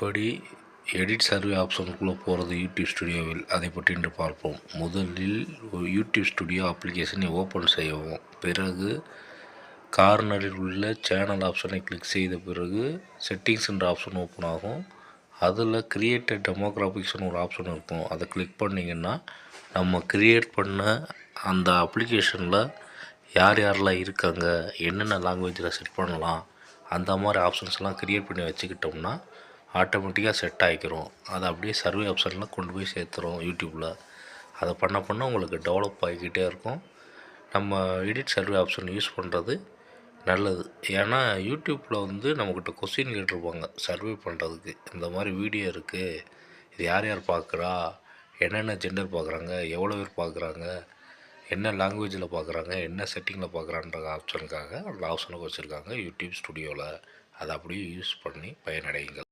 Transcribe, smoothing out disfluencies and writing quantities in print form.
எப்படி edit survey ஆப்ஷனுக்குள்ளே போகிறது YouTube ஸ்டுடியோவில், அதை பற்றி இன்று பார்ப்போம். முதலில் யூடியூப் ஸ்டுடியோ அப்ளிகேஷனை ஓப்பன் செய்யவும். பிறகு கார்னரில் உள்ள சேனல் ஆப்ஷனை கிளிக் செய்த பிறகு செட்டிங்ஸ் என்ற ஆப்ஷன் ஓப்பன் ஆகும். அதில் கிரியேட் டெமோகிராஃபிக்ஸ்னு ஒரு ஆப்ஷன் இருக்கும். அதை கிளிக் பண்ணிங்கன்னா நம்ம கிரியேட் பண்ண அந்த அப்ளிகேஷனில் யார் யாரெல்லாம் இருக்காங்க, என்னென்ன லாங்குவேஜில் செட் பண்ணலாம், அந்த மாதிரி ஆப்ஷன்ஸ்லாம் க்ரியேட் பண்ணி வச்சுக்கிட்டோம்னா ஆட்டோமேட்டிக்காக செட் ஆகிக்கிறோம். அதை அப்படியே சர்வே ஆப்ஷனில் கொண்டு போய் சேர்த்துறோம் யூடியூப்பில். அதை பண்ண உங்களுக்கு டெவலப் ஆகிக்கிட்டே இருக்கும். நம்ம எடிட் சர்வே ஆப்ஷன் யூஸ் பண்ணுறது நல்லது. ஏன்னா யூடியூப்பில் நம்மக்கிட்ட கொஸ்டின் கேட்டிருப்பாங்க சர்வே பண்ணுறதுக்கு. இந்த மாதிரி வீடியோ இருக்குது, இது யார் யார் பார்க்குறா, என்னென்ன ஜெண்டர் பார்க்குறாங்க, எவ்வளோ பேர் பார்க்குறாங்க, என்ன லாங்குவேஜில் பார்க்குறாங்க, என்ன செட்டிங்கில் பார்க்குறான்ற ஆப்ஷனுக்காக அந்த ஆப்ஷனுக்கு வச்சுருக்காங்க யூடியூப் ஸ்டுடியோவில். அதை அப்படியே யூஸ் பண்ணி பயனடையுங்கள்.